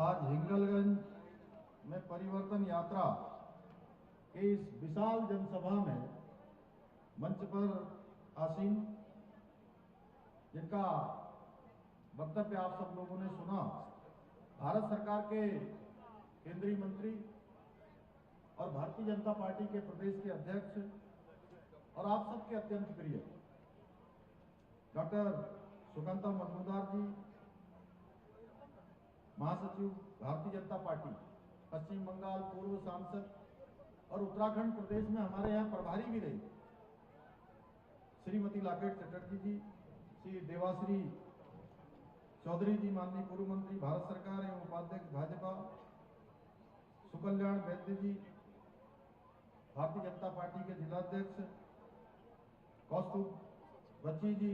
आज हिंगलगंज में परिवर्तन यात्रा के इस विशाल जनसभा में मंच पर आसीन जिनका वक्तव्य आप सब लोगों ने सुना, भारत सरकार के केंद्रीय मंत्री और भारतीय जनता पार्टी के प्रदेश के अध्यक्ष और आप सबके अत्यंत प्रिय डॉक्टर सुकांता मजूमदार जी, महासचिव भारतीय जनता पार्टी पश्चिम बंगाल, पूर्व सांसद और उत्तराखंड प्रदेश में हमारे यहाँ प्रभारी भी रही श्रीमती लाकेट चटर्जी जी, श्री देवाश्री चौधरी जी, माननीय पूर्व मंत्री भारत सरकार एवं उपाध्यक्ष भाजपा, सुकल्याण वैद्य जी, भारतीय जनता पार्टी के जिलाध्यक्ष, कौस्तुभ बच्ची जी,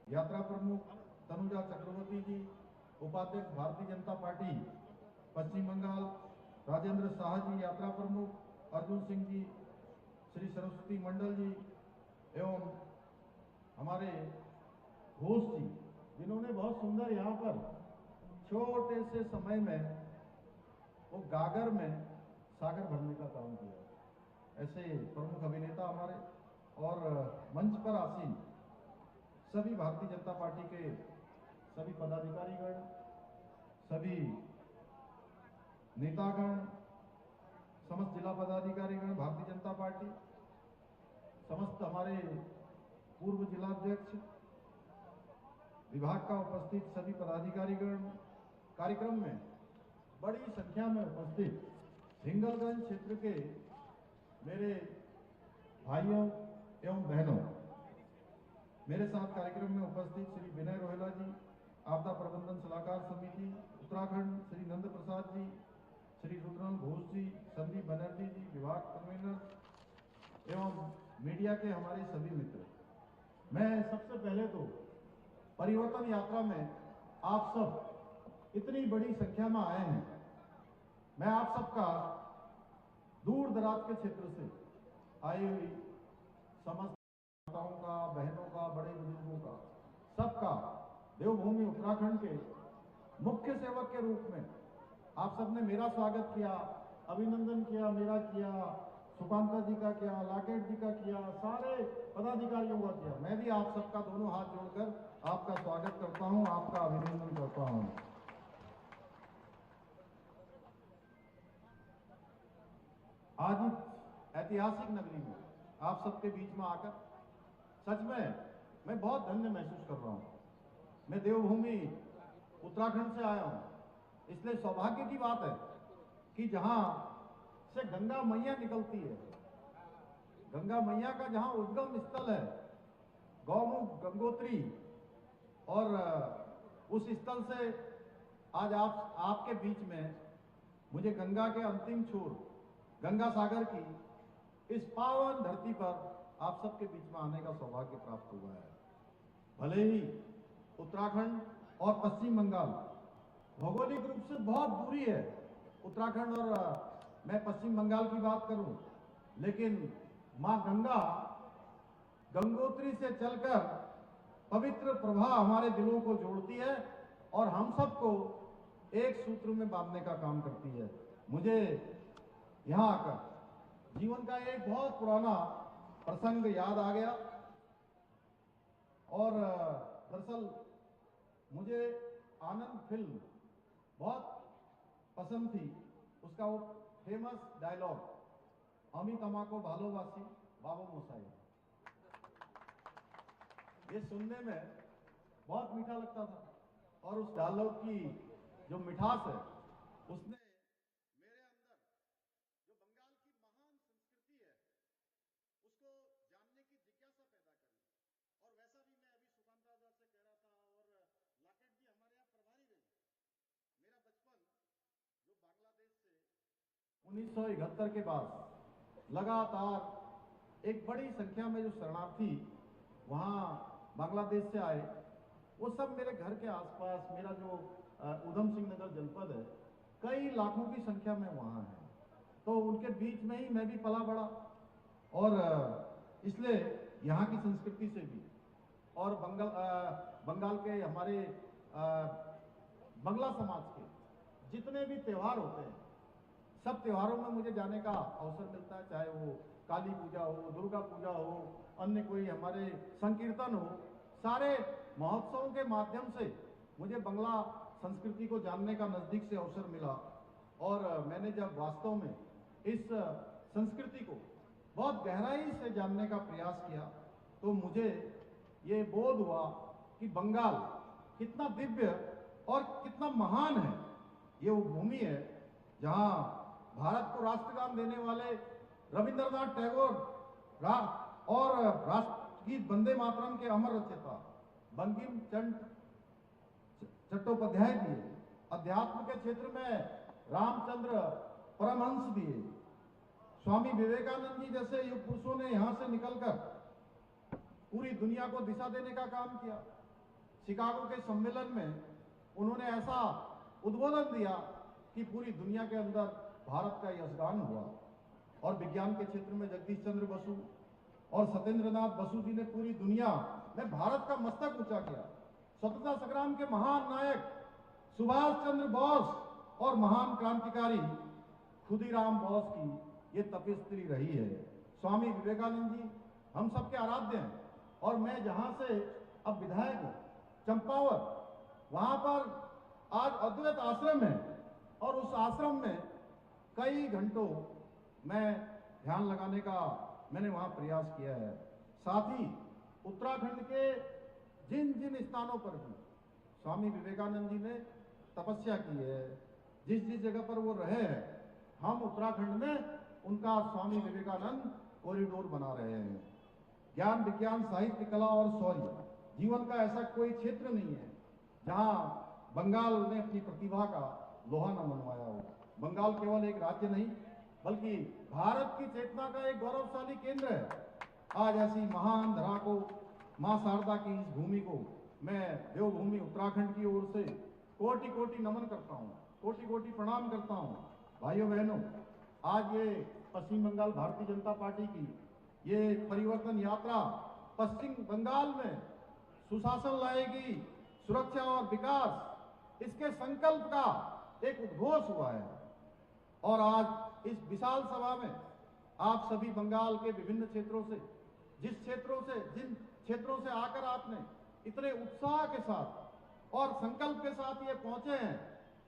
यात्रा प्रमुख तनुजा चक्रवर्ती जी, उपाध्यक्ष भारतीय जनता पार्टी पश्चिम बंगाल, राजेंद्र शाह जी, यात्रा प्रमुख अर्जुन सिंह जी, श्री सरस्वती मंडल जी एवं हमारे घोष जी, जिन्होंने बहुत सुंदर यहाँ पर छोटे से समय में वो गागर में सागर भरने का काम किया। ऐसे प्रमुख अभिनेता हमारे और मंच पर आसीन सभी भारतीय जनता पार्टी के सभी पदाधिकारीगण, सभी नेतागण, समस्त जिला पदाधिकारीगण भारतीय जनता पार्टी, समस्त हमारे पूर्व जिलाध्यक्ष, विभाग का उपस्थित सभी पदाधिकारीगण, कार्यक्रम में बड़ी संख्या में उपस्थित हिंगलगंज क्षेत्र के मेरे भाइयों एवं बहनों, मेरे साथ कार्यक्रम में उपस्थित श्री विनय रोहेला जी, आपदा प्रबंधन सलाहकार समिति उत्तराखंड, श्री नंद प्रसाद जी, श्री रुद्रन घोष जी, संदीप बनर्जी जी, विभाग कन्वीनर एवं मीडिया के हमारे सभी मित्र, मैं सबसे पहले तो परिवर्तन यात्रा में आप सब इतनी बड़ी संख्या में आए हैं, मैं आप सबका दूर दराज के क्षेत्र से आई हुई समस्त माताओं का, बहनों का, बड़े बुजुर्गों का, सबका देवभूमि उत्तराखंड के मुख्य सेवक के रूप में आप सबने मेरा स्वागत किया, अभिनंदन किया, मेरा किया, सुकांता जी का किया, लाकेट जी का किया, सारे पदाधिकारियों का किया। मैं भी आप सबका दोनों हाथ जोड़कर आपका स्वागत करता हूं, आपका अभिनंदन करता हूं। आज इस ऐतिहासिक नगरी में आप सबके बीच में आकर सच में मैं बहुत धन्य महसूस कर रहा हूं। मैं देवभूमि उत्तराखंड से आया हूं, इसलिए सौभाग्य की बात है कि जहां से गंगा मैया निकलती है, गंगा मैया का जहां उद्गम स्थल है गौमुख गंगोत्री, और उस स्थल से आज आपके बीच में मुझे गंगा के अंतिम छोर गंगा सागर की इस पावन धरती पर आप सबके बीच में आने का सौभाग्य प्राप्त हुआ है। भले ही उत्तराखंड और पश्चिम बंगाल भौगोलिक रूप से बहुत दूरी है, उत्तराखंड और मैं पश्चिम बंगाल की बात करूं, लेकिन मां गंगा गंगोत्री से चलकर पवित्र प्रवाह हमारे दिलों को जोड़ती है और हम सबको एक सूत्र में बांधने का काम करती है। मुझे यहां आकर जीवन का एक बहुत पुराना प्रसंग याद आ गया और दरअसल मुझे आनंद फिल्म बहुत पसंद थी। उसका वो फेमस डायलॉग, अमी तमाको भालोबासी बाबू मोसाई, ये सुनने में बहुत मीठा लगता था और उस डायलॉग की जो मिठास है उसने मेरे अंदर जो बंगाल की महान संस्कृति है उसको जानने की जिज्ञासा पैदा करी। और वैसा भी मैं अभी सुकांता से कह रहा था और लाकेट जी हमारे यहाँ प्रभारी रही। मेरा बचपन जो बांग्लादेश से 1971 के बाद लगातार एक बड़ी संख्या में जो शरणार्थी वहां बांग्लादेश से आए, वो सब मेरे घर के आसपास, मेरा जो उधम सिंह नगर जनपद है, कई लाखों की संख्या में वहां है, तो उनके बीच में ही मैं भी पला बड़ा और इसलिए यहाँ की संस्कृति से भी और बंगाल के हमारे बंगला समाज के जितने भी त्योहार होते हैं, सब त्योहारों में मुझे जाने का अवसर मिलता है, चाहे वो काली पूजा हो, दुर्गा पूजा हो, अन्य कोई हमारे संकीर्तन हो, सारे महोत्सवों के माध्यम से मुझे बंगला संस्कृति को जानने का नजदीक से अवसर मिला। और मैंने जब वास्तव में इस संस्कृति को बहुत गहराई से जानने का प्रयास किया तो मुझे ये बोध हुआ कि बंगाल कितना दिव्य और कितना महान है। ये वो भूमि है जहां भारत को राष्ट्रगान देने वाले रविंद्रनाथ टैगोर और राष्ट्रगीत वंदे मातरम के अमर रचयिता बंकिम चंद्र चट्टोपाध्याय दिए, अध्यात्म के क्षेत्र में रामचंद्र परमहंस दिए, स्वामी विवेकानंद जी जैसे युग पुरुषों ने यहां से निकलकर पूरी दुनिया को दिशा देने का काम किया। शिकागो के सम्मेलन में उन्होंने ऐसा उद्बोधन दिया कि पूरी दुनिया के अंदर भारत का यशगान हुआ। और विज्ञान के क्षेत्र में जगदीश चंद्र बसु और सत्येंद्रनाथ बसु जी ने पूरी दुनिया में भारत का मस्तक ऊंचा किया। स्वतंत्रता संग्राम के महान नायक सुभाष चंद्र बोस और महान क्रांतिकारी खुदीराम बोस की ये तपस्वी रही है। स्वामी विवेकानंद जी हम सबके आराध्य हैं। और मैं जहां से अब विधायक हूं, चंपावत, वहां पर आज अद्वैत आश्रम है और उस आश्रम में कई घंटों मैं ध्यान लगाने का मैंने वहां प्रयास किया है। साथ ही उत्तराखंड के जिन जिन स्थानों पर भी स्वामी विवेकानंद जी ने तपस्या की है, जिस जिस जगह पर वो रहे हैं, हम उत्तराखंड में उनका स्वामी विवेकानंद कॉरिडोर बना रहे हैं। ज्ञान, विज्ञान, साहित्य, कला और शौर्य, जीवन का ऐसा कोई क्षेत्र नहीं है जहां बंगाल ने अपनी प्रतिभा का लोहा न मनवाया हो। बंगाल केवल एक राज्य नहीं बल्कि भारत की चेतना का एक गौरवशाली केंद्र है। आज ऐसी महान धरा को, मां शारदा की इस भूमि को मैं देवभूमि उत्तराखंड की ओर से कोटि कोटि नमन करता हूं, कोटि कोटि प्रणाम करता हूं। भाइयों बहनों, आज ये पश्चिम बंगाल भारतीय जनता पार्टी की ये परिवर्तन यात्रा पश्चिम बंगाल में सुशासन लाएगी, सुरक्षा और विकास, इसके संकल्प का एक उद्घोष हुआ है। और आज इस विशाल सभा में आप सभी बंगाल के विभिन्न क्षेत्रों से, जिन क्षेत्रों से आकर आपने इतने उत्साह के साथ और संकल्प के साथ ये पहुंचे हैं,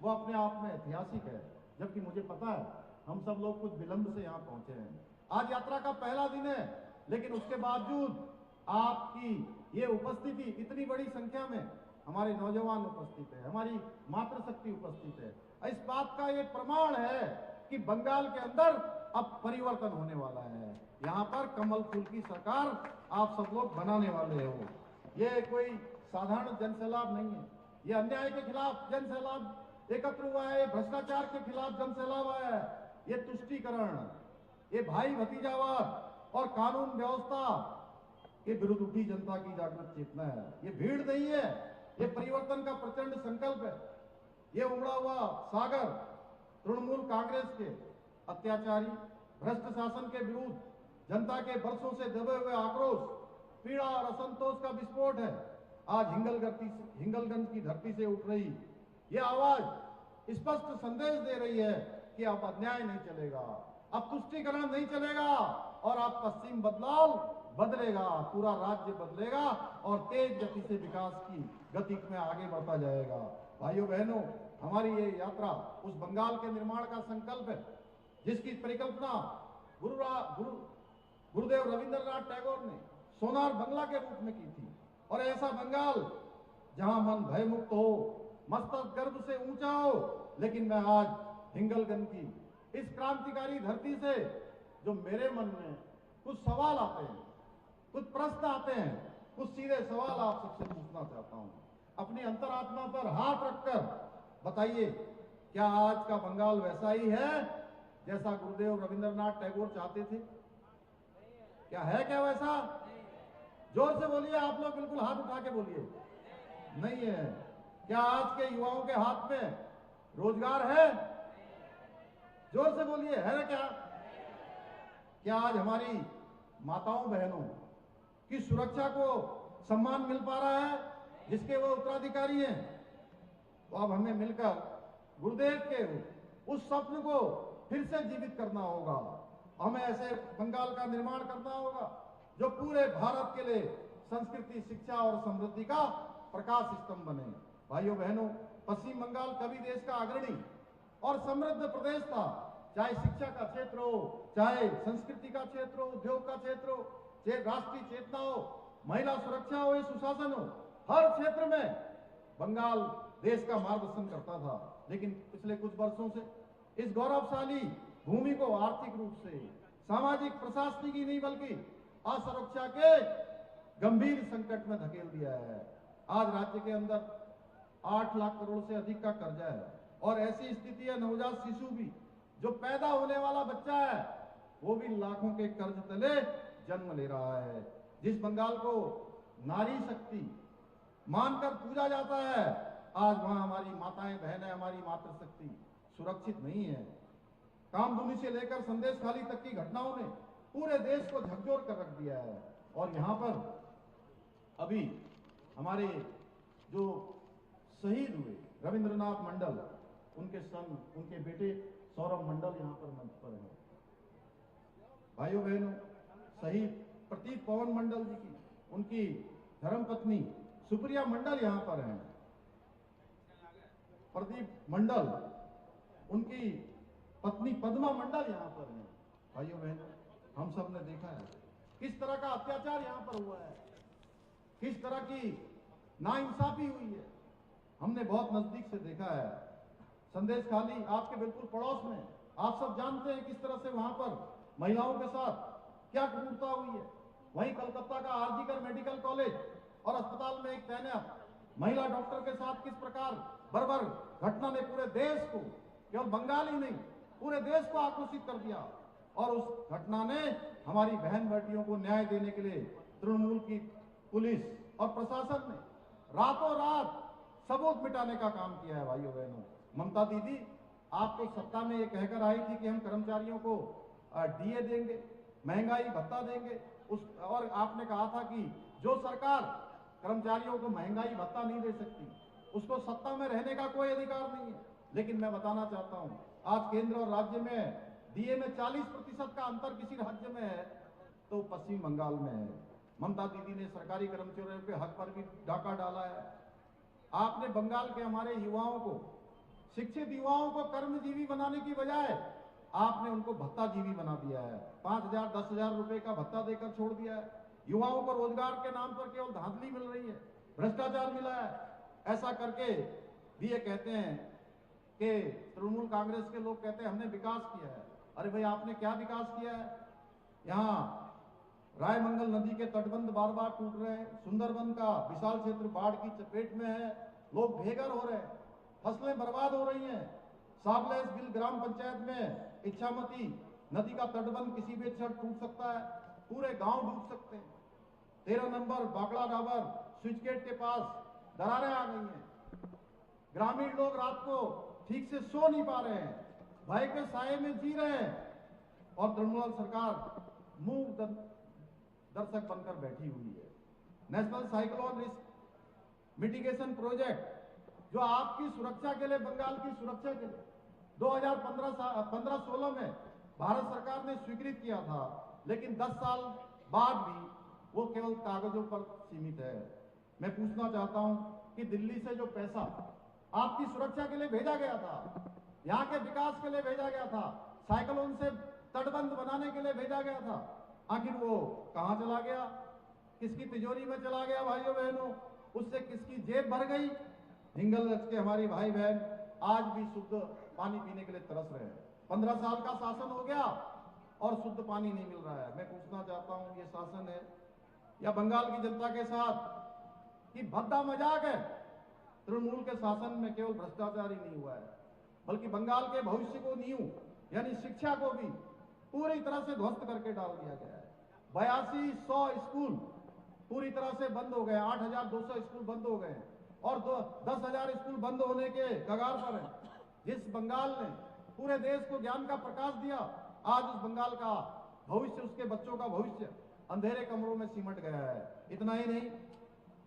वो अपने आप में ऐतिहासिक है। जबकि मुझे पता है हम सब लोग कुछ विलंब से यहाँ पहुंचे हैं। आज यात्रा का पहला दिन है, लेकिन उसके बावजूद आपकी ये उपस्थिति, इतनी बड़ी संख्या में हमारे नौजवान उपस्थित है, हमारी मातृशक्ति उपस्थित है, इस बात का ये प्रमाण है कि बंगाल के अंदर अब परिवर्तन होने वाला है। यहाँ पर कमल फूल की सरकार आप सब लोग बनाने वाले हो। ये कोई साधारण जनसैलाब नहीं है, ये अन्याय के खिलाफ जनसैलाब एकत्र हुआ है, भ्रष्टाचार के खिलाफ जनसैलाब आया है, ये तुष्टीकरण, ये भाई भतीजावाद और कानून व्यवस्था के विरुद्ध उठी जनता की जागृत चेतना है। ये भीड़ नहीं है, ये परिवर्तन का प्रचंड संकल्प है। ये उमड़ा हुआ सागर तृणमूल कांग्रेस के अत्याचारी भ्रष्ट शासन के विरुद्ध जनता के बरसों से दबे हुए आक्रोश, पीड़ा और असंतोष का विस्फोट है। आज हिंगलगंज की धरती से उठ रही ये आवाज स्पष्ट संदेश दे रही है कि अब अन्याय नहीं चलेगा, अब तुष्टीकरण नहीं चलेगा और अब पश्चिम बदलाव बदलेगा, पूरा राज्य बदलेगा और तेज गति से विकास की गति में आगे बढ़ता जाएगा। भाइयों बहनों, हमारी ये यात्रा उस बंगाल के निर्माण का संकल्प है जिसकी परिकल्पना गुरुदेव रविंद्रनाथ टैगोर ने सोनार बंगला के रूप में की थी। और ऐसा बंगाल जहां मन भयमुक्त हो, मस्तक गर्व से ऊंचा हो। लेकिन मैं आज हिंगलगंज की इस क्रांतिकारी धरती से जो मेरे मन में कुछ सवाल आते हैं, कुछ प्रश्न आते हैं, कुछ सीधे सवाल आप सबसे पूछना चाहता हूं। अपनी अंतरात्मा पर हाथ रखकर बताइए, क्या आज का बंगाल वैसा ही है जैसा गुरुदेव रविंद्रनाथ टैगोर चाहते थे? क्या है क्या वैसा? जोर से बोलिए आप लोग, बिल्कुल हाथ उठा के बोलिए। नहीं है। क्या आज के युवाओं के हाथ में रोजगार है? जोर से बोलिए, है ना? क्या आज हमारी माताओं बहनों की सुरक्षा को सम्मान मिल पा रहा है जिसके वो उत्तराधिकारी हैं? तो अब हमें मिलकर गुरुदेव के उस स्वप्न को फिर से जीवित करना होगा। हमें ऐसे बंगाल का निर्माण करना होगा जो पूरे भारत के लिए संस्कृति, शिक्षा और समृद्धि का प्रकाश स्तंभ बने। भाइयों बहनों, पश्चिम बंगाल कभी देश का अग्रणी और समृद्ध प्रदेश था, चाहे शिक्षा का क्षेत्र हो, चाहे संस्कृति का क्षेत्र हो, उद्योग का क्षेत्र हो, चाहे राष्ट्रीय चेतना हो, महिला सुरक्षा हो या सुशासन हो, हर क्षेत्र में बंगाल देश का मार्गदर्शन करता था। लेकिन पिछले कुछ वर्षों से इस गौरवशाली भूमि को आर्थिक रूप से, सामाजिक, प्रशासनिक ही नहीं बल्कि असुरक्षा के गंभीर संकट में धकेल दिया है। आज राज्य के अंदर 8 लाख करोड़ से अधिक का कर्जा है और ऐसी स्थिति है, नवजात शिशु भी, जो पैदा होने वाला बच्चा है, वो भी लाखों के कर्ज तले जन्म ले रहा है। जिस बंगाल को नारी शक्ति मानकर पूजा जाता है, आज वहां हमारी माताएं बहनें, हमारी मातृशक्ति सुरक्षित नहीं है। कामधुनी से लेकर संदेश खाली तक की घटनाओं ने पूरे देश को झकझोर कर रख दिया है। और यहां पर अभी हमारे जो शहीद हुए रविंद्रनाथ मंडल, उनके सन, उनके बेटे सौरभ मंडल यहां पर मंच पर है। भाइयों बहनों, शहीद प्रतीक पवन मंडल जी की उनकी धर्मपत्नी सुप्रिया मंडल यहां पर हैं। प्रदीप मंडल, उनकी पत्नी पद्मा मंडल यहां पर हैं। भाइयों बहनों, हम सब ने देखा है किस तरह का अत्याचार यहां पर हुआ है, किस तरह की नाइंसाफी हुई है, हमने बहुत नजदीक से देखा है। संदेश खाली आपके बिल्कुल पड़ोस में, आप सब जानते हैं किस तरह से वहां पर महिलाओं के साथ क्या क्रूरता हुई है। वहीं कलकत्ता का आरजीकर मेडिकल कॉलेज और अस्पताल में एक तैनात महिला डॉक्टर के साथ किस प्रकार बर्बर घटना ने पूरे देश को, केवल बंगाल ही नहीं पूरे देश को आक्रोशित कर दिया। और उस घटना ने हमारी बहन बेटियों को न्याय देने के लिए तृणमूल की पुलिस और प्रशासन ने रातों रात सबूत मिटाने का काम किया है। भाइयों बहनों, ममता दीदी, आप तो सत्ता में ये कहकर आई थी कि हम कर्मचारियों को डीए देंगे, महंगाई भत्ता देंगे, और आपने कहा था कि जो सरकार कर्मचारियों को महंगाई भत्ता नहीं दे सकती उसको सत्ता में रहने का कोई अधिकार नहीं है। लेकिन मैं बताना चाहता हूं, आज केंद्र और राज्य में डीए में 40% का अंतर किसी राज्य में है तो पश्चिम बंगाल में है। ममता दीदी ने सरकारी कर्मचारियों के हक पर भी डाका डाला है। आपने बंगाल के हमारे युवाओं को, शिक्षित युवाओं को कर्मजीवी बनाने की बजाय आपने उनको भत्ताजीवी बना दिया है। 5,000 10,000 रुपए का भत्ता देकर छोड़ दिया है। युवाओं को रोजगार के नाम पर केवल धांधली मिल रही है, भ्रष्टाचार मिला है। ऐसा करके भी ये कहते हैं कि तृणमूल कांग्रेस के लोग कहते हैं हमने विकास किया है। अरे भाई, आपने क्या विकास किया है? यहाँ रायमंगल नदी के तटबंध बार बार टूट रहे हैं, सुंदरबन का विशाल क्षेत्र बाढ़ की चपेट में है, लोग बेघर हो रहे हैं, फसलें बर्बाद हो रही हैं। साबलेस बिल ग्राम पंचायत में इच्छामती नदी का तटबंध किसी भी क्षण टूट सकता है, पूरे गांव डूब सकते हैं। 13 नंबर बागड़ा डाबर स्विच गेट के पास दरारें आ गई हैं। ग्रामीण लोग रात को ठीक से सो नहीं पा रहे हैं, भय के साये में जी रहे हैं, और तृणमूल सरकार मूक दर्शक बनकर बैठी हुई है। National cyclone risk mitigation project, जो आपकी सुरक्षा के लिए, बंगाल की सुरक्षा के लिए 2015-16 में भारत सरकार ने स्वीकृत किया था, लेकिन 10 साल बाद भी वो केवल कागजों पर सीमित है। मैं पूछना चाहता हूं कि दिल्ली से जो पैसा आपकी सुरक्षा के लिए भेजा गया था, यहाँ के विकास के लिए भेजा गया था, साइक्लोन से तटबंध बनाने के लिए भेजा गया था, आखिर वो कहां चला गया? किसकी तिजोरी में चला गया? भाइयों बहनों, उससे किसकी जेब भर गई? हिंगलगंज के हमारी भाई बहन आज भी शुद्ध पानी पीने के लिए तरस रहे हैं। 15 साल का शासन हो गया और शुद्ध पानी नहीं मिल रहा है। मैं पूछना चाहता हूं, ये शासन है या बंगाल की जनता के साथ कि भद्दा मजाक है? तृणमूल के शासन में केवल भ्रष्टाचार ही नहीं हुआ है, बल्कि बंगाल के भविष्य को, नींव यानी शिक्षा को भी पूरी तरह से ध्वस्त करके डाल दिया गया है। 8200 स्कूल पूरी तरह से बंद हो गए, 8,200 स्कूल बंद हो गए, और 10,000 स्कूल बंद होने के कगार पर है। जिस बंगाल ने पूरे देश को ज्ञान का प्रकाश दिया, आज उस बंगाल का भविष्य, उसके बच्चों का भविष्य अंधेरे कमरों में सिमट गया है। इतना ही नहीं,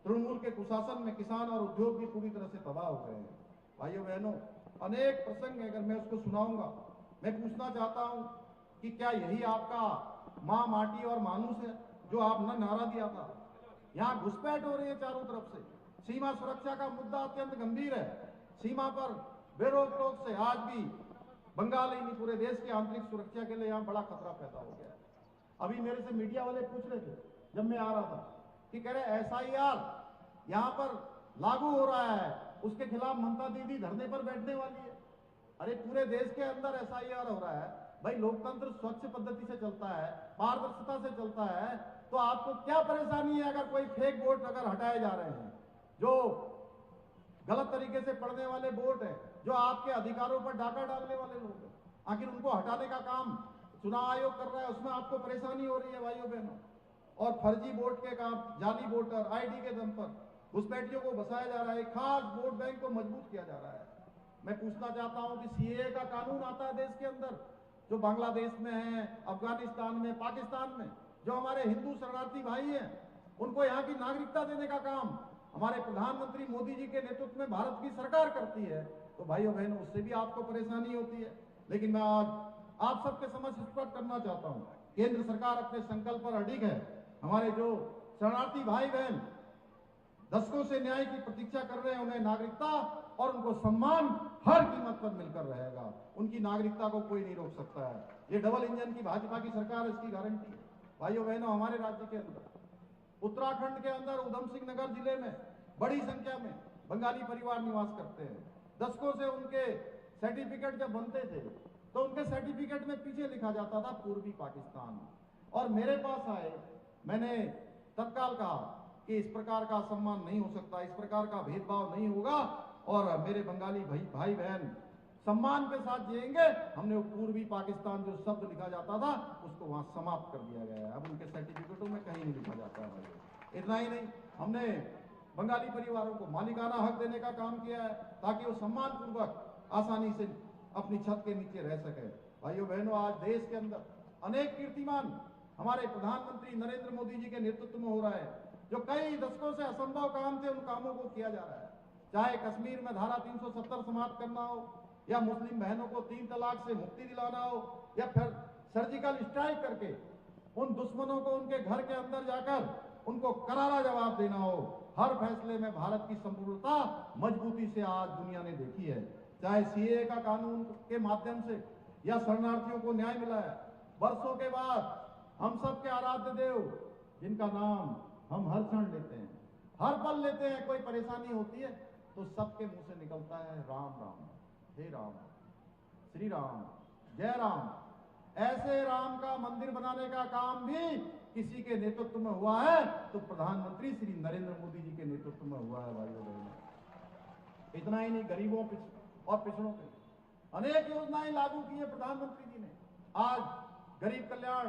तृणमूल के कुशासन में किसान और उद्योग भी पूरी तरह से तबाह हो गए हैं। भाइयों बहनों, अनेक प्रसंग है, अगर मैं उसको सुनाऊंगा। मैं पूछना चाहता हूं कि क्या यही आपका मां माटी और मानुस है जो आपने नारा दिया था? यहां घुसपैठ हो रही है चारों तरफ से। सीमा सुरक्षा का मुद्दा अत्यंत गंभीर है। सीमा पर बेरोक टोक से आज भी बंगाल ही नहीं पूरे देश की आंतरिक सुरक्षा के लिए यहां बड़ा खतरा पैदा हो गया है। अभी मेरे से मीडिया वाले पूछ रहे थे जब मैं आ रहा था कि कह रहे SIR यहां पर लागू हो रहा है, उसके खिलाफ ममता दीदी धरने पर बैठने वाली है। अरे पूरे देश के अंदर SIR हो रहा है भाई, लोकतंत्र स्वच्छ पद्धति से चलता है, पारदर्शिता से चलता है, तो आपको क्या परेशानी है अगर कोई फेक वोट अगर हटाए जा रहे हैं, जो गलत तरीके से पढ़ने वाले वोट है, जो आपके अधिकारों पर डाका डालने वाले लोग हैं, आखिर उनको हटाने का काम चुनाव आयोग कर रहा है, उसमें आपको परेशानी हो रही है भाइयों बहनों। और फर्जी वोट के काम, जाली वोटर ID के दम पर घुसपैठियों को बसाया जा रहा है, खास वोट बैंक को मजबूत किया जा रहा है। मैं पूछना चाहता हूं कि CAA का कानून आता है देश के अंदर, जो बांग्लादेश में है, अफगानिस्तान में, पाकिस्तान में जो हमारे हिंदू शरणार्थी भाई हैं, उनको यहाँ की नागरिकता देने का काम हमारे प्रधानमंत्री मोदी जी के नेतृत्व में भारत की सरकार करती है। तो भाइयों बहनों, उससे भी आपको परेशानी होती है। लेकिन मैं आज आप सबके समझ स्पष्ट करना चाहता हूं, केंद्र सरकार अपने संकल्प पर अडिग है। हमारे जो शरणार्थी भाई बहन दशकों से न्याय की प्रतीक्षा कर रहे हैं, उन्हें नागरिकता और उनको सम्मान हर कीमत पर मिलकर रहेगा। उनकी नागरिकता को कोई नहीं रोक सकता है। ये डबल इंजन की भाजपा की सरकार, इसकी गारंटी है। भाइयों बहनों, हमारे राज्य के अंदर उत्तराखंड के अंदर उधम सिंह नगर जिले में बड़ी संख्या में बंगाली परिवार निवास करते हैं। दशकों से उनके सर्टिफिकेट जब बनते थे तो उनके सर्टिफिकेट में पीछे लिखा जाता था पूर्वी पाकिस्तान। और मेरे पास आए, मैंने तत्काल कहा कि इस प्रकार का सम्मान नहीं हो सकता, इस प्रकार का भेदभाव नहीं होगा और मेरे बंगाली भाई बहन सम्मान के साथ जिएंगे। हमने वो पूर्वी पाकिस्तान जो शब्द लिखा जाता था उसको वहां समाप्त कर दिया गया है। अब उनके सर्टिफिकेटों में कहीं नहीं लिखा जाता है। इतना ही नहीं, हमने बंगाली परिवारों को मालिकाना हक देने का काम किया है ताकि वो सम्मान पूर्वक आसानी से अपनी छत के नीचे रह सके। भाइयों बहनों, आज देश के अंदर अनेक कीर्तिमान हमारे प्रधानमंत्री नरेंद्र मोदी जी के नेतृत्व में हो रहा है। जो कई दशकों से असंभव काम थे, उन कामों को किया जा रहा है। चाहे कश्मीर में धारा 370 समाप्त करना हो, या मुस्लिम बहनों को 3 तलाक से मुक्ति दिलाना हो, या फिर सर्जिकल स्ट्राइक करके उन दुश्मनों को उनके घर के अंदर जाकर उनको करारा जवाब देना हो, हर फैसले में भारत की संपूर्णता मजबूती से आज दुनिया ने देखी है। चाहे CAA का कानून के माध्यम से या शरणार्थियों को न्याय मिला है। वर्षों के बाद हम सबके आराध्य देव, जिनका नाम हम हर क्षण लेते हैं, हर पल लेते हैं, कोई परेशानी होती है तो सबके मुंह से निकलता है राम राम, हे राम, श्री राम, जय राम। ऐसे राम का मंदिर बनाने का काम भी किसी के नेतृत्व में हुआ है तो प्रधानमंत्री श्री नरेंद्र मोदी जी के नेतृत्व में हुआ है। भाइयों बहनों, इतना ही नहीं, गरीबों और पिछड़ों के अनेक योजनाएं लागू की है प्रधानमंत्री जी ने। आज गरीब कल्याण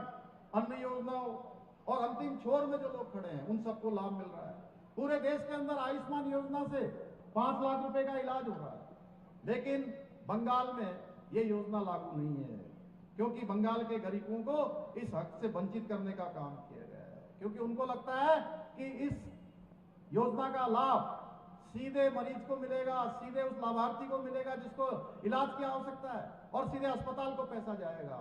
अन्न योजनाओं और अंतिम छोर में जो लोग खड़े हैं उन सबको लाभ मिल रहा है। पूरे देश के अंदर आयुष्मान योजना से 5 लाख रुपए का इलाज हो रहा है। लेकिन बंगाल में ये योजना लागू नहीं है, क्योंकि बंगाल के गरीबों को इस हक से वंचित करने का काम किया गया है। क्योंकि उनको लगता है कि इस योजना का लाभ सीधे मरीज को मिलेगा, सीधे उस लाभार्थी को मिलेगा जिसको इलाज की आवश्यकता है, और सीधे अस्पताल को पैसा जाएगा,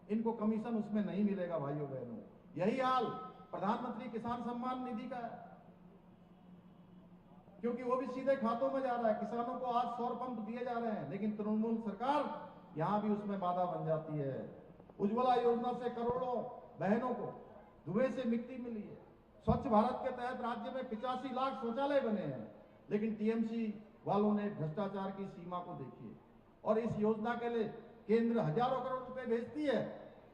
इनको कमीशन उसमें नहीं मिलेगा। भाइयों बहनों, यही हाल प्रधानमंत्री किसान सम्मान निधि का है, क्योंकि वो भी सीधे खातों में जा रहा है। किसानों को आज सौर पंप दिए जा रहे हैं, लेकिन तृणमूल सरकार यहां भी उसमें बाधा बन जाती है। उज्ज्वला योजना से करोड़ों बहनों को धुएं से मुक्ति मिली है। स्वच्छ भारत के तहत राज्य में 85 लाख शौचालय बने हैं, लेकिन TMC वालों ने भ्रष्टाचार की सीमा को देखी है और इस योजना के लिए केंद्र हजारों करोड़ रुपए भेजती है,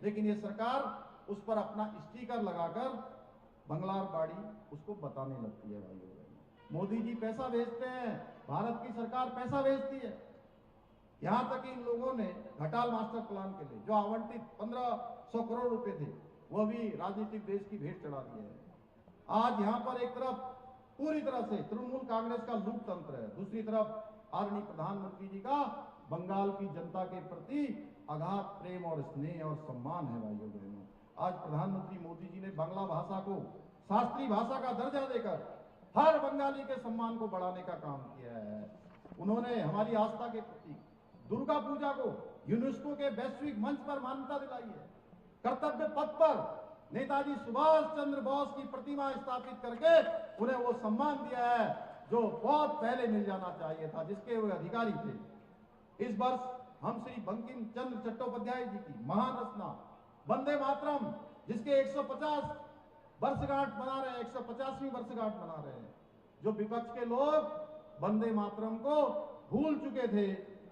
लेकिन ये सरकार उस पर अपना स्टिकर लगाकर बंगलारबाड़ी उसको बताने लगती है। भाइयों, मोदी जी पैसा भेजते हैं, भारत की सरकार पैसा भेजती है। यहां तक कि इन लोगों ने घटाल मास्टर प्लान के लिए जो आवंटित 1500 करोड़ रुपए थे, वह भी राजनीतिक देश की भेंट चढ़ा दिए हैं। आज यहां पर एक तरफ पूरी तरह से तृणमूल कांग्रेस का लूट तंत्र है, दूसरी तरफ आदरणीय प्रधानमंत्री जी का बंगाल की जनता के प्रति अगाध प्रेम और स्नेह और सम्मान है। भाइयों बहनों, आज प्रधानमंत्री मोदी जी ने बांग्ला भाषा को शास्त्रीय भाषा का दर्जा देकर हर बंगाली के सम्मान को बढ़ाने का काम किया है। उन्होंने हमारी आस्था के प्रतीक दुर्गा पूजा को यूनेस्को के वैश्विक मंच पर मान्यता दिलाई है। कर्तव्य पथ पर नेताजी सुभाष चंद्र बोस की प्रतिमा स्थापित करके उन्हें वो सम्मान दिया है जो बहुत पहले मिल जाना चाहिए था, जिसके वे अधिकारी थे। इस वर्ष हम श्री बंकिम चंद्र चट्टोपाध्याय जी की महान रचना वंदे मातरम, जिसके 150 वर्षगांठ मना रहे हैं, 150वीं वर्षगांठ मना रहे हैं। जो विपक्ष के लोग वंदे मातरम को भूल चुके थे,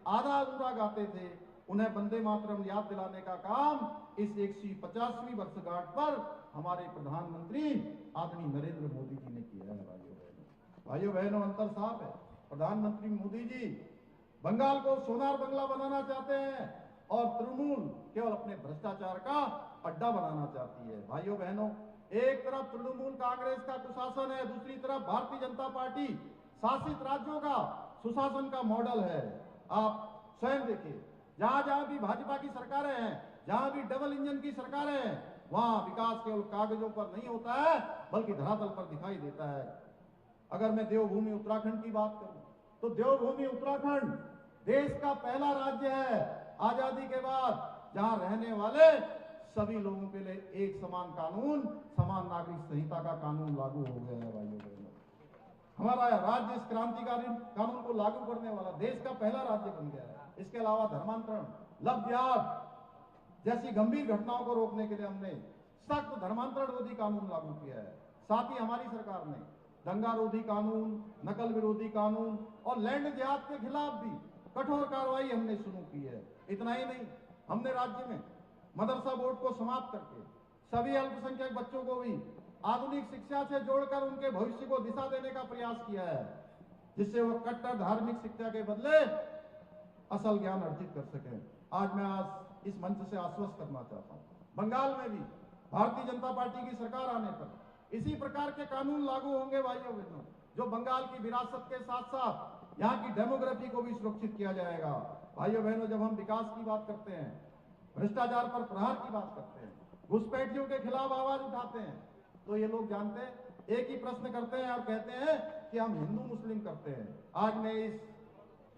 आधा अधूरा गाते थे, उन्हें वंदे मातरम याद दिलाने का काम इस 150वीं वर्षगांठ पर हमारे प्रधानमंत्री आदरणीय नरेंद्र मोदी जी ने किया है। भाइयों बहनों, अंतर साफ है। प्रधानमंत्री मोदी जी बंगाल को सोनार बंगला बनाना चाहते हैं और तृणमूल केवल अपने भ्रष्टाचार का अड्डा बनाना चाहती है। भाइयों बहनों, एक तरफ तृणमूल कांग्रेस का कुशासन है, दूसरी तरफ भारतीय जनता पार्टी शासित राज्यों का सुशासन का मॉडल है। आप स्वयं देखिए, जहां जहां भी भाजपा की सरकारें हैं, जहां भी डबल इंजन की सरकारें हैं, वहां विकास केवल कागजों पर नहीं होता है बल्कि धरातल पर दिखाई देता है। अगर मैं देवभूमि उत्तराखंड की बात करूं तो देवभूमि उत्तराखंड देश का पहला राज्य है आजादी के बाद जहां रहने वाले सभी लोगों के लिए एक समान कानून, समान नागरिक संहिता का कानून लागू हो गया है। भाइयों बहनों, हमारा राज्य इस क्रांतिकारी कानून को लागू करने वाला देश का पहला राज्य बन गया है। इसके अलावा धर्मांतरण, लव जिहाद जैसी गंभीर घटनाओं को रोकने के लिए हमने सख्त धर्मांतरण रोधी कानून लागू किया है। साथ ही हमारी सरकार ने दंगा रोधी कानून, नकल विरोधी कानून और लैंड जिहाद के खिलाफ भी कठोर कार्रवाई हमने शुरू की है। इतना ही नहीं, हमने राज्य में मदरसा बोर्ड को समाप्त करके सभी अल्पसंख्यक बच्चों को भी आधुनिक शिक्षा से जोड़कर उनके भविष्य को दिशा देने का प्रयास किया है, जिससे वो कट्टर धार्मिक शिक्षा के बदले असल ज्ञान अर्जित कर सकें। आज मैं इस मंच से आश्वस्त करना चाहता हूं, बंगाल में भी भारतीय जनता पार्टी की सरकार आने पर इसी प्रकार के कानून लागू होंगे। भाइयों बहनों, जो बंगाल की विरासत के साथ साथ यहाँ की डेमोग्राफी को भी सुरक्षित किया जाएगा। भाइयों बहनों, जब हम विकास की बात करते हैं, भ्रष्टाचार पर प्रहार की बात करते हैं, घुसपैठियों के खिलाफ आवाज उठाते हैं, तो ये लोग जानते हैं, एक ही प्रश्न करते हैं और कहते हैं कि हम हिंदू मुस्लिम करते हैं। आज मैं इस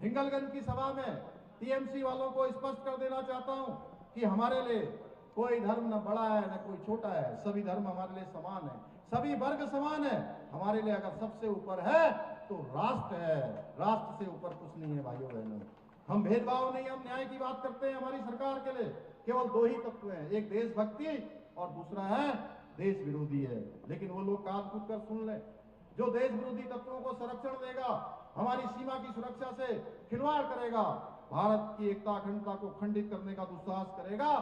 हिंगलगंज की सभा में टीएमसी वालों को स्पष्ट कर देना चाहता हूं कि हमारे लिए कोई धर्म न बड़ा है न कोई छोटा है, सभी धर्म हमारे लिए समान है, सभी वर्ग समान है। हमारे लिए अगर सबसे ऊपर है तो राष्ट्र है, राष्ट्र से ऊपर कुछ नहीं है। भाइयों बहनों, हम भेदभाव नहीं, हम न्याय की बात करते हैं। हमारी सरकार के लिए केवल दो ही तत्व हैं, एक देशभक्ति और दूसरा है देश विरोधी है। लेकिन वो लोग कान कूद कर सुन लें, जो देश विरोधी तत्वों को संरक्षण देगा, हमारी सीमा की सुरक्षा से खिलवाड़ करेगा, भारत की एकता अखंडता को खंडित करने का दुस्साहस करेगा,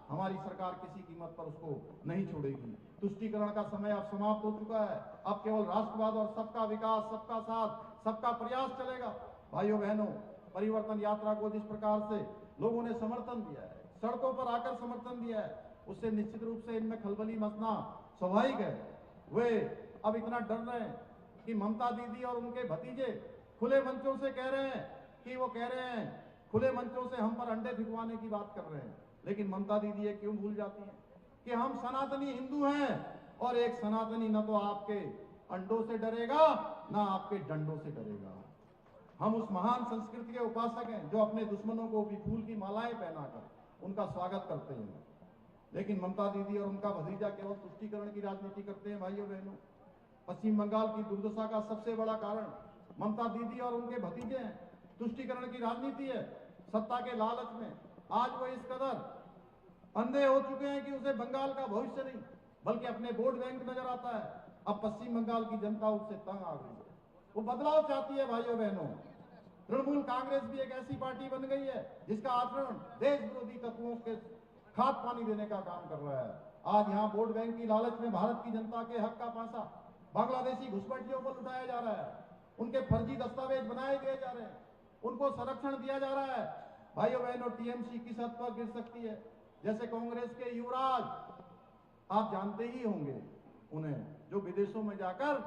हमारी सरकार किसी कीमत पर उसको नहीं छोड़ेगी। तुष्टीकरण का समय अब समाप्त हो चुका है। अब केवल राष्ट्रवाद और सबका विकास, सबका साथ, सबका प्रयास चलेगा। भाइयों बहनों, परिवर्तन यात्रा को जिस प्रकार से लोगों ने समर्थन दिया है, सड़कों पर आकर समर्थन दिया है, उससे निश्चित रूप से इनमें खलबली मचना स्वाभाविक है। वे अब इतना डर रहे हैं कि ममता दीदी और उनके भतीजे खुले मंचों से कह रहे हैं कि वो कह रहे हैं, खुले मंचों से हम पर अंडे फिकवाने की बात कर रहे हैं। लेकिन ममता दीदी ये क्यों भूल जाती हैं कि हम सनातनी हिंदू हैं और एक सनातनी न तो आपके अंडों से डरेगा ना आपके डंडों से डरेगा। हम उस महान संस्कृति के उपासक हैं जो अपने दुश्मनों को भी फूल की मालाएं पहनाकर उनका स्वागत करते हैं। लेकिन ममता दीदी और उनका भतीजा केवल तुष्टीकरण की राजनीति करते हैं। भाइयों बहनों, पश्चिम बंगाल की दुर्दशा का सबसे बड़ा कारण ममता दीदी और उनके भतीजे हैं। तुष्टीकरण की राजनीति है। सत्ता के लालच में आज वो इस कदर अंधे हो चुके हैं कि उसे बंगाल का भविष्य नहीं बल्कि अपने वोट बैंक नजर आता है। अब पश्चिम बंगाल की जनता उससे तंग आ गई है, वो बदलाव चाहती है। भाइयों बहनों, तृणमूल कांग्रेस भी एक ऐसी पार्टी बन गई है जिसका आचरण देश विरोधी तत्वों के खाद पानी देने का काम कर रहा है। आज यहाँ वोट बैंक की लालच में भारत की जनता के हक का पासा बांग्लादेशी घुसपैठियों पर उठाया जा रहा है, उनके फर्जी दस्तावेज बनाए दिए जा रहे हैं, उनको संरक्षण दिया जा रहा है। भाइयों बहनों, टीएमसी किस हद पर गिर सकती है? जैसे कांग्रेस के युवराज, आप जानते ही होंगे उन्हें, जो विदेशों में जाकर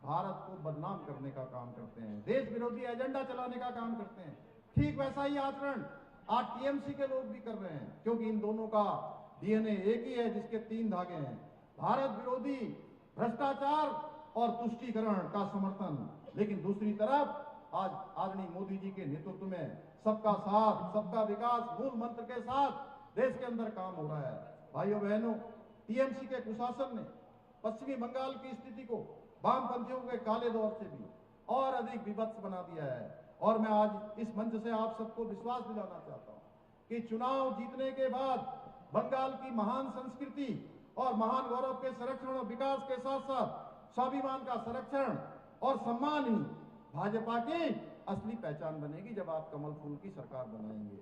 भारत को बदनाम करने का काम करते हैं, देश विरोधी एजेंडा चलाने का काम करते हैं। ठीक वैसा ही आचरण आज टीएमसी के लोग भी कर रहे हैं, क्योंकि इन दोनों का डीएनए एक ही है जिसके 3 धागे हैं, भारत विरोधी भ्रष्टाचार और तुष्टीकरण का समर्थन। लेकिन दूसरी तरफ आज आदरणीय मोदी जी के नेतृत्व में सबका साथ सबका विकास मूल मंत्र के साथ देश के अंदर काम हो रहा है। भाइयों बहनों, टीएमसी के कुशासन ने पश्चिमी बंगाल की स्थिति को वामपंथियों के काले दौर से भी और अधिक विभत्स बना दिया है। और मैं आज इस मंच से आप सबको विश्वास दिलाना चाहता हूं कि चुनाव जीतने के बाद बंगाल की महान संस्कृति और महान गौरव के संरक्षण और विकास के साथ साथ स्वाभिमान का संरक्षण और सम्मान ही भाजपा की असली पहचान बनेगी जब आप कमल फूल की सरकार बनाएंगे।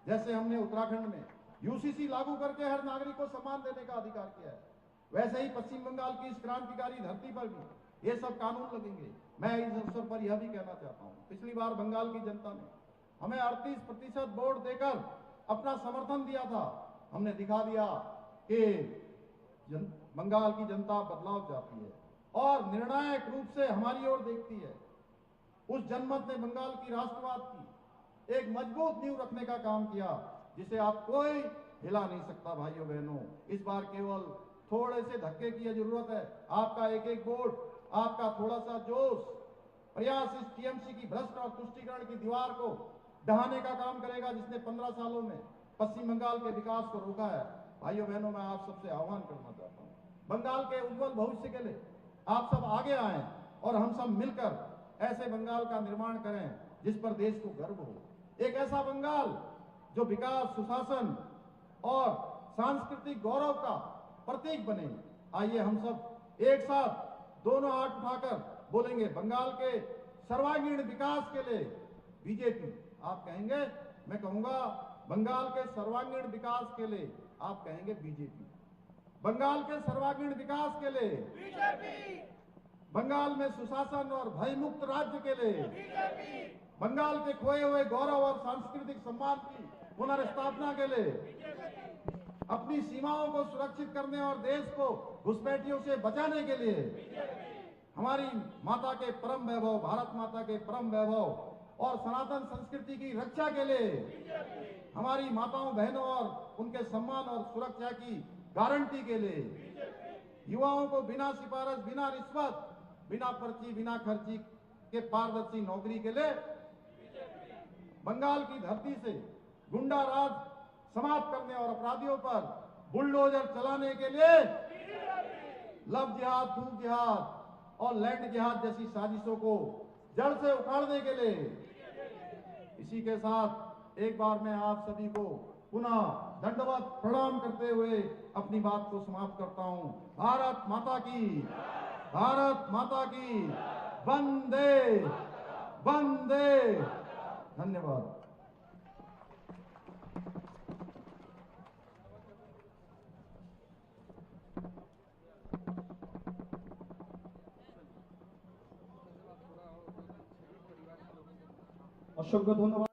जैसे हमने उत्तराखंड में यूसीसी लागू करके हर नागरिक को सम्मान देने का अधिकार किया है, वैसे ही पश्चिम बंगाल की इस क्रांतिकारी धरती पर भी ये सब कानून लगेंगे। मैं इस अवसर पर यह भी कहना चाहता हूं, पिछली बार बंगाल की जनता ने हमें 38% वोट देकर अपना समर्थन दिया था। हमने दिखा दिया कि बंगाल की जनता बदलाव चाहती है और निर्णायक रूप से हमारी ओर देखती है। उस जनमत ने बंगाल की राष्ट्रवाद की एक मजबूत नींव रखने का काम किया जिसे आप कोई हिला नहीं सकता। भाइयों बहनों, इस बार केवल थोड़े से धक्के की जरूरत है। आपका एक एक वोट, आपका थोड़ा सा जोश, प्रयास इस टीएमसी की भ्रष्ट और तुष्टीकरण की दीवार को ढहाने का काम करेगा जिसने 15 सालों में पश्चिम बंगाल के विकास को रोका है। भाइयों बहनों, मैं आप सबसे आह्वान करना चाहता हूँ, बंगाल के उज्जवल भविष्य के लिए आप सब आगे आएं और हम सब मिलकर ऐसे बंगाल का निर्माण करें जिस पर देश को गर्व हो। एक ऐसा बंगाल जो विकास, सुशासन और सांस्कृतिक गौरव का प्रतीक बने। आइए हम सब एक साथ दोनों हाथ उठाकर बोलेंगे, बंगाल के सर्वांगीण विकास के लिए बीजेपी। आप कहेंगे, मैं कहूंगा, बंगाल के सर्वांगीण विकास के लिए आप कहेंगे बीजेपी। बंगाल के सर्वांगीण विकास के लिए बीजेपी। बंगाल में सुशासन और भयमुक्त राज्य के लिए बीजेपी। बंगाल के खोए हुए गौरव और सांस्कृतिक सम्मान की पुनर्स्थापना के लिए बीजेपी। अपनी सीमाओं को सुरक्षित करने और देश को घुसपैठियों से बचाने के लिए बीजेपी। हमारी माता के परम वैभव, भारत माता के परम वैभव और सनातन संस्कृति की रक्षा के लिए बीजेपी। हमारी माताओं बहनों और उनके सम्मान और सुरक्षा की गारंटी के लिए बीजेपी। युवाओं को बिना सिफारिश, बिना रिश्वत, बिना पर्ची, बिना खर्ची के पारदर्शी नौकरी के लिए बीजेपी। बंगाल की धरती से गुंडा राज समाप्त करने और अपराधियों पर बुलडोजर चलाने के लिए बीजेपी। लव जिहाद, धूप जिहाद और लैंड जिहाद जैसी साजिशों को जड़ से उखाड़ने के लिए बीजेपी। इसी के साथ एक बार मैं आप सभी को पुनः दंडवत प्रणाम करते हुए अपनी बात को समाप्त करता हूं। भारत माता की, भारत माता की, वंदे वंदे। धन्यवाद। অসংখ্য ধন্যবাদ।